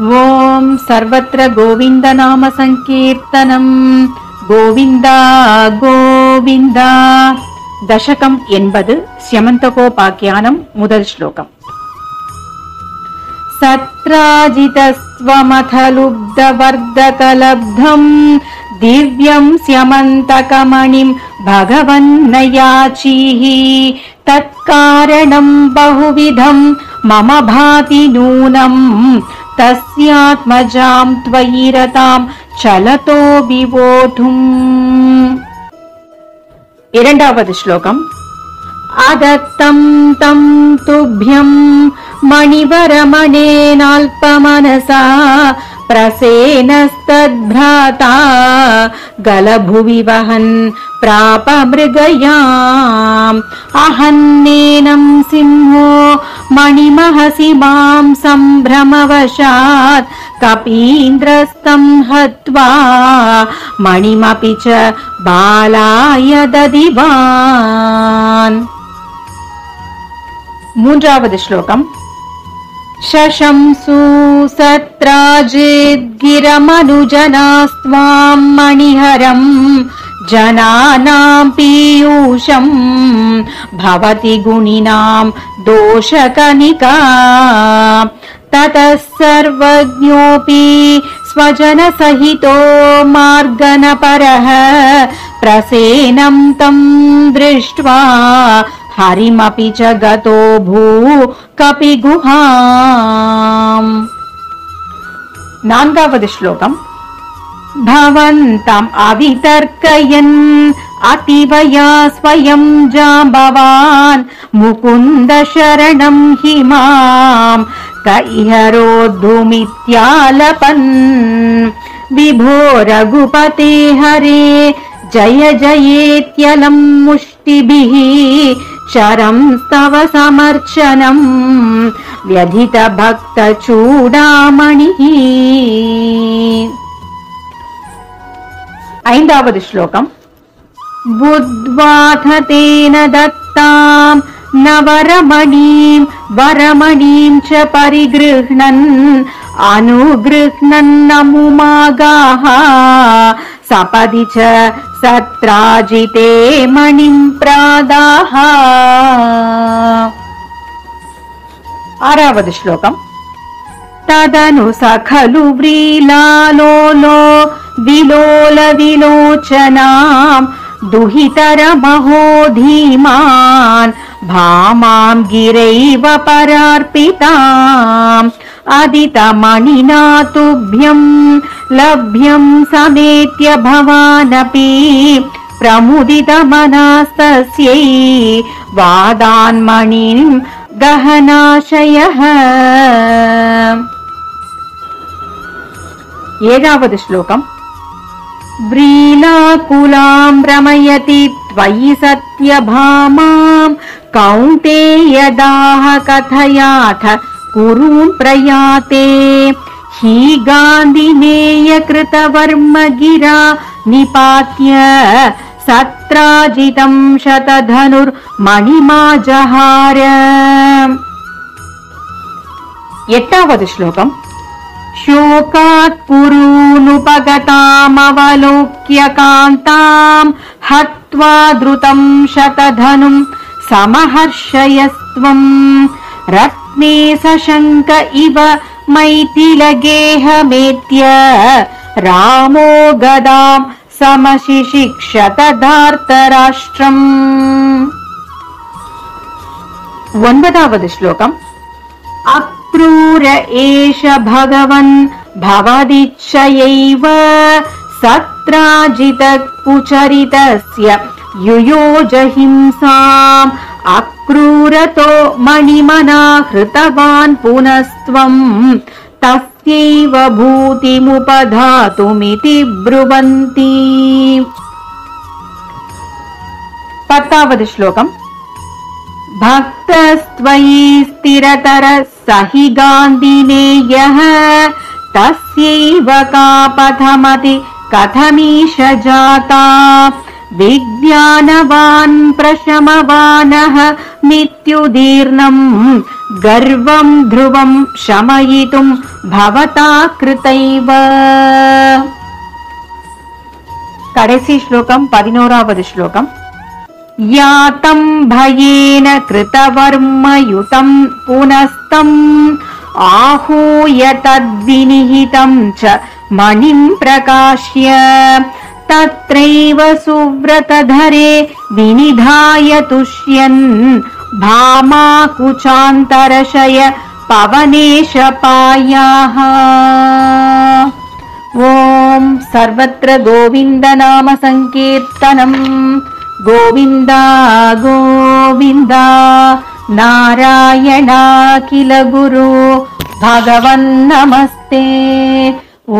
ఓం సర్వత్ర గోవింద నామ సంకీర్తనం. గోవింద గోవింద. దశకం 80 స్యమంతకోపాఖ్యానం. முதல் శ్లోకం. సత్రాజితస్వమథలుబ్ధవర్ధకలబ్ధం దివ్యం స్యమంతకమణిం భగవన్నయాచీః తత్కారణం బహువిధం మమ భాతి నూనం తస్యాత్మజాం త్వయి రతాం చలతో వివోఢుం. இரண்டாவது శ్లోకం. అదత్తం తం తుభ్యం మణివరమణేనాల్పమనసా ప్రసేనస్తద్భ్రాతా గలభువి వహన్ ప్రాప మృగయాం అహన్నేనం సింహో మణిమహసి మాం సంభ్రమవశాత్ కపీంద్రస్తం హత్వా మణిమపి చ బాలాయ దదివాన్. మూడవ శ్లోకం. శశంసు సత్రాజిద్గిరమనుజనాస్త్వాం మణిహరం జనానాం పీయూషం భవతి గుణినాం దోషకనికా తతః సర్వజ్ఞోపి స్వజన సహితో మార్గనపరః ప్రసేనం తం దృష్ట్వా హరిమపి చ గతో భూ కపిగుహాం. నాలుగవ శ్లోకం. భవంతం అవితర్కయన్ అతివయా స్వయం జాంబవాన్ ముకుంద శరణం హి మాం కైహరోద్ధుమిత్యాలపన్ విభో రఘుపతే హరే జయ జయేత్యలం ముష్టిభిః చరం స్తవ సమర్చనం వ్యధిత భక్త చూడామణిః. ఐదవ శ్లోకం. బుద్ధ్వాథ తేన దత్తాం నవరమణీం వరమణీం చ పరిగృహ్ణన్ అనుగృహ్ణన్నముమాగాః సపది చ సత్రాజితే మణిం ప్రాదాః. ఆరవ శ్లోకం. తదను సఖలు వ్రీలాలోలో విలోల విలోచనాం దుహితరమహో ధీమాన్ భామాం గిరైవ పరార్పితాం అదితమణినా తుభ్యం లభ్యం సమేత్య భవానపి ప్రముదితమనాస్తస్యై వాదాన్మణిం గహనాశయః. ఏడవ శ్లోకం. వ్రీలాకులాం రమయతి త్వయి సత్యభామాం కౌంతేయదాః కథయాథ కురూన్ ప్రయాతే హి గాంధినేయ కృతవర్మ గిరా నిపాత్య సత్రాజితం శతధనుర్ మణిమాజహార. ఎట్టవ శ్లోకం. శోకాత్ పురూనుపగతామవలోక్య కాంతాం హత్వా ద్రుతం శతధనుం సమహర్షయస్త్వం రత్నే సశంక ఇవ మైథిలగేహమేత్య రామో గదాం సమశిశిక్షతధార్తరాష్ట్రం. 9వ శ్లోకం. అక్రూర ఏష భగవన్ భవదిచ్ఛయైవ సత్రాజిత కుచరితస్య యుయోజహింసాం అక్రూరతో మణిమనా హృతవాన్ పునస్త్వం తస్యైవ భూతిముపధాతుమితి బ్రువంతి. 10వ శ్లోకం. భక్తస్త్వయి స్థిరతర సహి గాంధినేయః తస్యైవ కాపథమతి కథమీష జాతా విజ్ఞానవాన్ ప్రశమవానః మిత్యుదీర్ణం गर्वं ध्रुवं शमयितुं भवता कृतैव। कडेसी श्लोकं 11வது श्लोकम्। यातं भयेन कृतवर्मयुतं पुनस्तं आहूय तद्विनिहितं च मणिं प्रकाश्य तत्रैव सुव्रतधरे विनिधाय तुष्यन् भामाकुचान्तरशय पवनेशपायाः। ॐ सर्वत्र गोविन्द नाम संकीर्तनम्। गोविन्द गोविन्द नारायणाखिल गुरु भगवन् नमस्ते। ॐ